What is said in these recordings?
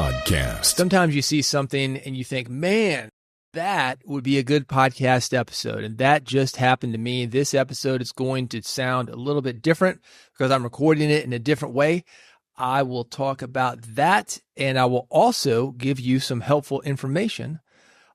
Podcast. Sometimes you see something and you think, man, that would be a good podcast episode. And that just happened to me. This episode is going to sound a little bit different because I'm recording it in a different way. I will talk about that, and I will also give you some helpful information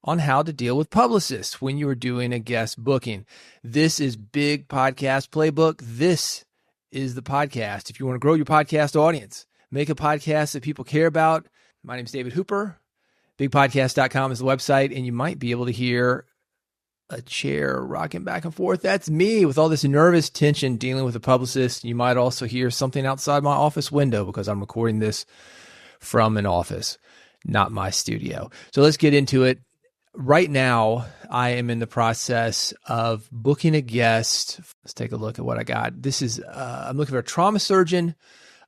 on how to deal with publicists when you are doing a guest booking. This is Big Podcast Playbook. This is the podcast. If you want to grow your podcast audience, make a podcast that people care about. My name is David Hooper. BigPodcast.com is the website, and you might be able to hear a chair rocking back and forth. That's me with all this nervous tension dealing with a publicist. You might also hear something outside my office window because I'm recording this from an office, not my studio. So let's get into it. Right now, I am in the process of booking a guest. Let's take a look at what I got. This is, I'm looking for a trauma surgeon,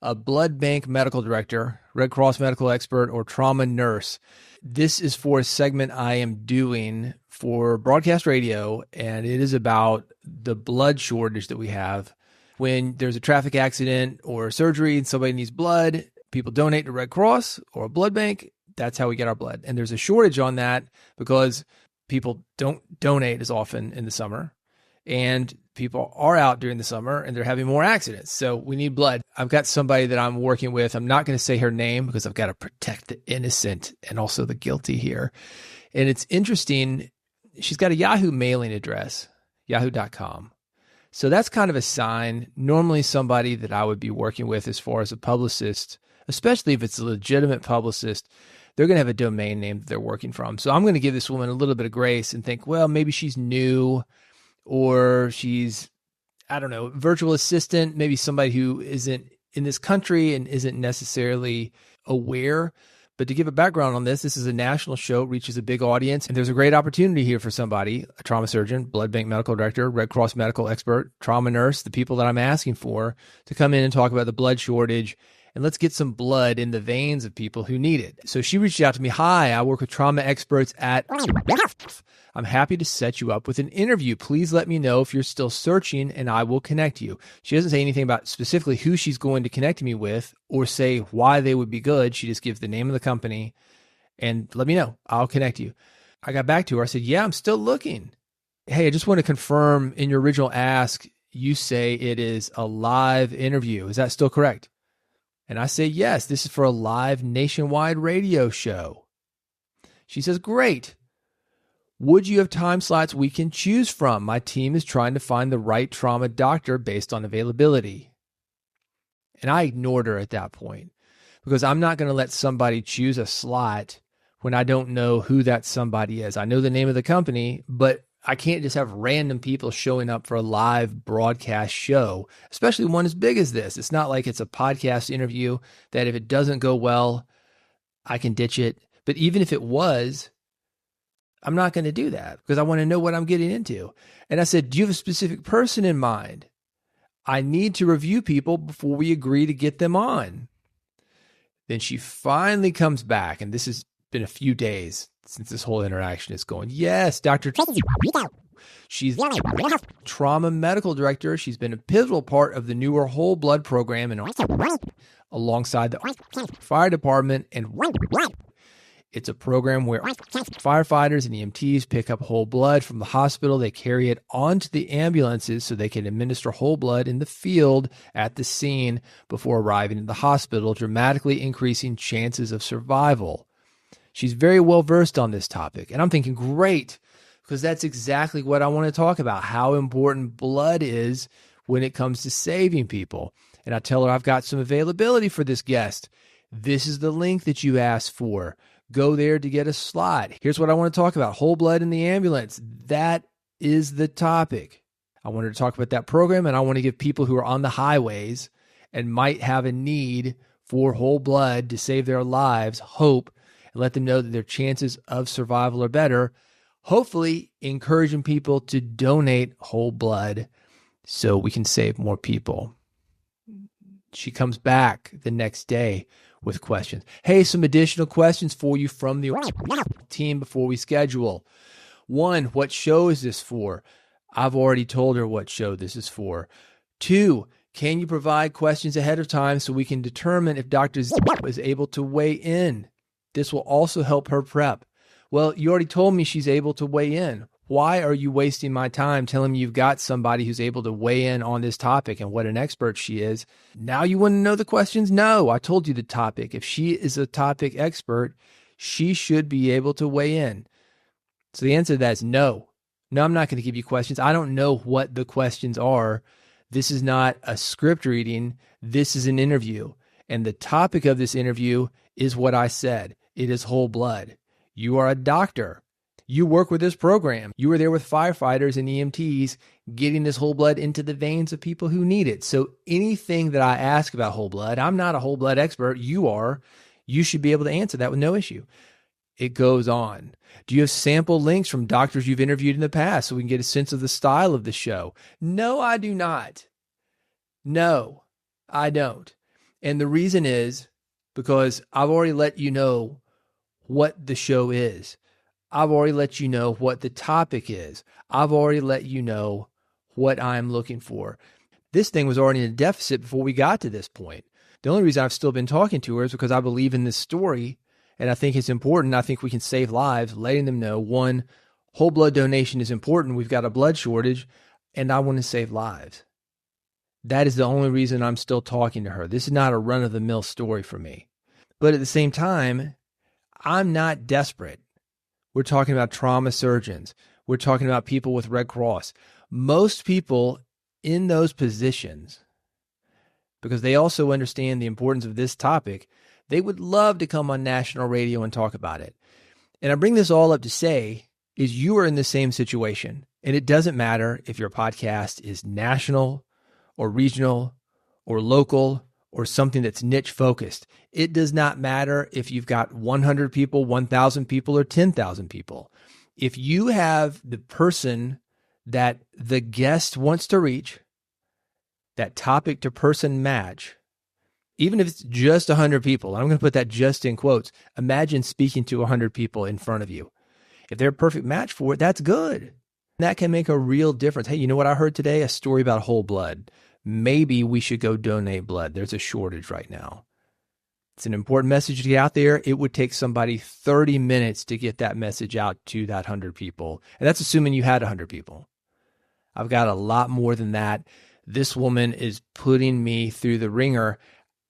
a blood bank medical director, Red Cross medical expert, or trauma nurse. This is for a segment I am doing for broadcast radio, and it is about the blood shortage that we have. When there's a traffic accident or surgery and somebody needs blood, people donate to Red Cross or a blood bank. That's how we get our blood. And there's a shortage on that because people don't donate as often in the summer, and people are out during the summer and they're having more accidents. So we need blood. I've got somebody that I'm working with. I'm not going to say her name because I've got to protect the innocent and also the guilty here. And it's interesting. She's got a Yahoo mailing address, yahoo.com. So that's kind of a sign. Normally somebody that I would be working with as far as a publicist, especially if it's a legitimate publicist, they're going to have a domain name that they're working from. So I'm going to give this woman a little bit of grace and think, well, maybe she's new, or she's, I don't know, virtual assistant, maybe somebody who isn't in this country and isn't necessarily aware. But to give a background on this, this is a national show, reaches a big audience, and there's a great opportunity here for somebody, a trauma surgeon, blood bank medical director, Red Cross medical expert, trauma nurse, the people that I'm asking for, to come in and talk about the blood shortage. And let's get some blood in the veins of people who need it. So she reached out to me. Hi, I work with trauma experts at... I'm happy to set you up with an interview. Please let me know if you're still searching and I will connect you. She doesn't say anything about specifically who she's going to connect me with or say why they would be good. She just gives the name of the company and let me know. I'll connect you. I got back to her. I said, yeah, I'm still looking. Hey, I just want to confirm in your original ask, you say it is a live interview. Is that still correct? And I say, yes, this is for a live nationwide radio show. She says, great. Would you have time slots we can choose from? My team is trying to find the right trauma doctor based on availability. And I ignored her at that point because I'm not going to let somebody choose a slot when I don't know who that somebody is. I know the name of the company, but I can't just have random people showing up for a live broadcast show, especially one as big as this. It's not like it's a podcast interview that if it doesn't go well, I can ditch it. But even if it was, I'm not going to do that because I want to know what I'm getting into. And I said, do you have a specific person in mind? I need to review people before we agree to get them on. Then she finally comes back, and this has been a few days since this whole interaction is going. Yes, Dr. She's trauma medical director. She's been a pivotal part of the newer whole blood program and alongside the fire department. And it's a program where firefighters and EMTs pick up whole blood from the hospital. They carry it onto the ambulances so they can administer whole blood in the field at the scene before arriving at the hospital, dramatically increasing chances of survival. She's very well versed on this topic. And I'm thinking, great, because that's exactly what I want to talk about, how important blood is when it comes to saving people. And I tell her I've got some availability for this guest. This is the link that you asked for. Go there to get a slot. Here's what I want to talk about, whole blood in the ambulance. That is the topic. I wanted to talk about that program, and I want to give people who are on the highways and might have a need for whole blood to save their lives hope, and let them know that their chances of survival are better, hopefully encouraging people to donate whole blood so we can save more people. She comes back the next day with questions. Hey, some additional questions for you from the team before we schedule. One, what show is this for? I've already told her what show this is for. Two, can you provide questions ahead of time so we can determine if Dr. Z is able to weigh in? This will also help her prep. Well, you already told me she's able to weigh in. Why are you wasting my time telling me you've got somebody who's able to weigh in on this topic and what an expert she is? Now you want to know the questions? No, I told you the topic. If she is a topic expert, she should be able to weigh in. So the answer to that is no. No, I'm not going to give you questions. I don't know what the questions are. This is not a script reading. This is an interview. And the topic of this interview is what I said. It is whole blood. You are a doctor. You work with this program. You were there with firefighters and EMTs getting this whole blood into the veins of people who need it. So anything that I ask about whole blood, I'm not a whole blood expert. You are. You should be able to answer that with no issue. It goes on. Do you have sample links from doctors you've interviewed in the past so we can get a sense of the style of the show? No, I do not. No, I don't. And the reason is because I've already let you know what the show is. I've already let you know what the topic is. I've already let you know what I'm looking for. This thing was already in a deficit before we got to this point. The only reason I've still been talking to her is because I believe in this story, and I think it's important. I think we can save lives, letting them know, one, whole blood donation is important. We've got a blood shortage, and I want to save lives. That is the only reason I'm still talking to her. This is not a run-of-the-mill story for me. But at the same time, I'm not desperate. We're talking about trauma surgeons. We're talking about people with Red Cross. Most people in those positions, because they also understand the importance of this topic, they would love to come on national radio and talk about it. And I bring this all up to say is you are in the same situation. And it doesn't matter if your podcast is national or regional or local or something that's niche focused. It does not matter if you've got 100 people, 1,000 people, or 10,000 people. If you have the person that the guest wants to reach, that topic to person match, even if it's just 100 people, and I'm going to put that just in quotes, imagine speaking to 100 people in front of you. If they're a perfect match for it, that's good. That can make a real difference. Hey, you know what I heard today? A story about whole blood. Maybe we should go donate blood. There's a shortage right now. It's an important message to get out there. It would take somebody 30 minutes to get that message out to that 100 people. And that's assuming you had 100 people. I've got a lot more than that. This woman is putting me through the ringer.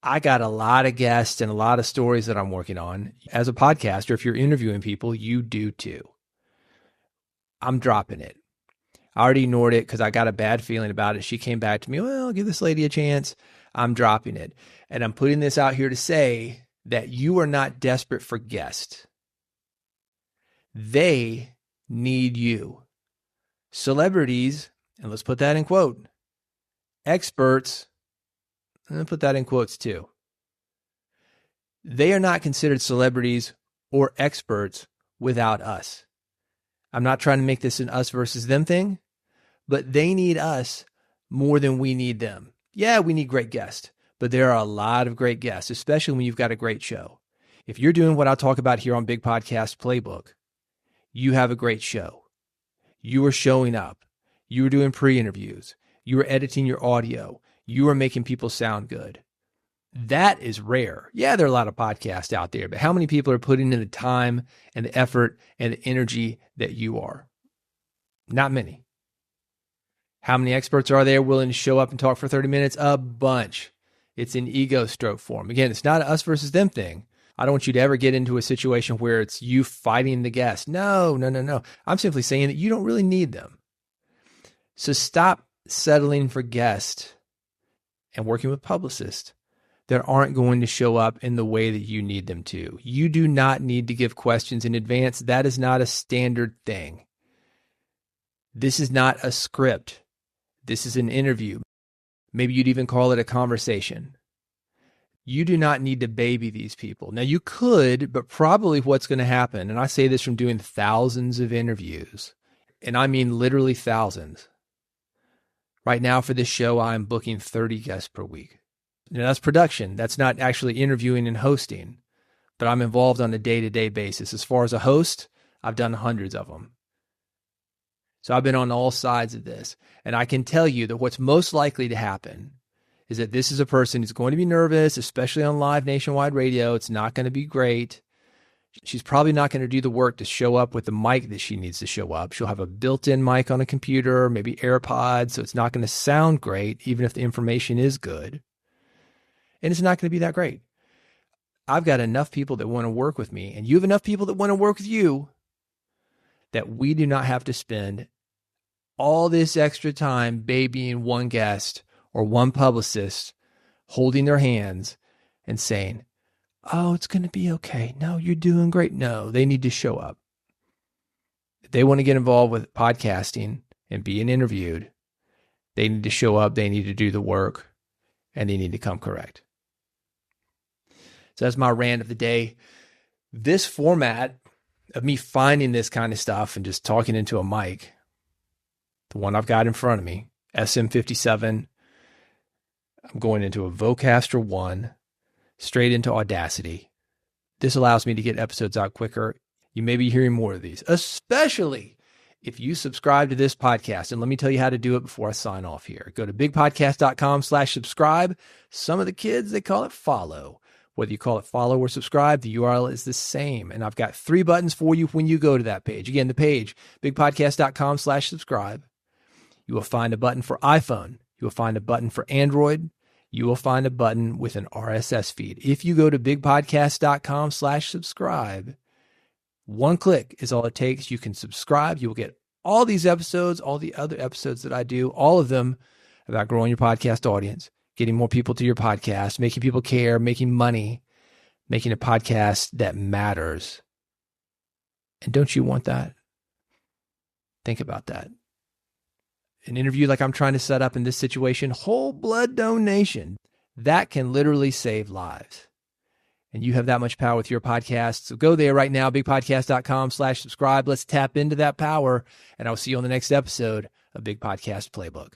I got a lot of guests and a lot of stories that I'm working on. As a podcaster, if you're interviewing people, you do too. I'm dropping it. I already ignored it because I got a bad feeling about it. She came back to me, well, give this lady a chance. I'm dropping it. And I'm putting this out here to say that you are not desperate for guests. They need you. Celebrities, and let's put that in quote, experts, and put that in quotes too. They are not considered celebrities or experts without us. I'm not trying to make this an us versus them thing, but they need us more than we need them. Yeah, we need great guests, but there are a lot of great guests, especially when you've got a great show. If you're doing what I'll talk about here on Big Podcast Playbook, you have a great show. You are showing up. You are doing pre-interviews. You are editing your audio. You are making people sound good. That is rare. Yeah, there are a lot of podcasts out there, but how many people are putting in the time and the effort and the energy that you are? Not many. How many experts are there willing to show up and talk for 30 minutes? A bunch. It's an ego stroke for them. Again, it's not an us versus them thing. I don't want you to ever get into a situation where it's you fighting the guest. No. I'm simply saying that you don't really need them. So stop settling for guests and working with publicists that aren't going to show up in the way that you need them to. You do not need to give questions in advance. That is not a standard thing. This is not a script. This is an interview. Maybe you'd even call it a conversation. You do not need to baby these people. Now you could, but probably what's going to happen, and I say this from doing thousands of interviews, and I mean literally thousands. Right now for this show, I'm booking 30 guests per week. Now that's production. That's not actually interviewing and hosting, but I'm involved on a day-to-day basis. As far as a host, I've done hundreds of them. So I've been on all sides of this. And I can tell you that what's most likely to happen is that this is a person who's going to be nervous, especially on live nationwide radio. It's not going to be great. She's probably not going to do the work to show up with the mic that she needs to show up. She'll have a built-in mic on a computer, maybe AirPods, so it's not going to sound great, even if the information is good. And it's not going to be that great. I've got enough people that want to work with me, and you have enough people that want to work with you, that we do not have to spend all this extra time babying one guest or one publicist, holding their hands and saying, oh, it's going to be okay. No, you're doing great. No, they need to show up. If they want to get involved with podcasting and being interviewed, they need to show up, they need to do the work, and they need to come correct. So that's my rant of the day. This format of me finding this kind of stuff and just talking into a mic, the one I've got in front of me, SM57, I'm going into a Vocaster 1, straight into Audacity. This allows me to get episodes out quicker. You may be hearing more of these, especially if you subscribe to this podcast. And let me tell you how to do it before I sign off here. Go to bigpodcast.com/subscribe. Some of the kids, they call it follow. Whether you call it follow or subscribe, the URL is the same. And I've got 3 buttons for you when you go to that page. Again, the page, bigpodcast.com/subscribe. You will find a button for iPhone. You will find a button for Android. You will find a button with an RSS feed. If you go to bigpodcast.com/subscribe, one click is all it takes. You can subscribe. You will get all these episodes, all the other episodes that I do, all of them about growing your podcast audience, getting more people to your podcast, making people care, making money, making a podcast that matters. And don't you want that? Think about that. An interview like I'm trying to set up in this situation, whole blood donation, that can literally save lives. And you have that much power with your podcast. So go there right now, bigpodcast.com/subscribe. Let's tap into that power. And I'll see you on the next episode of Big Podcast Playbook.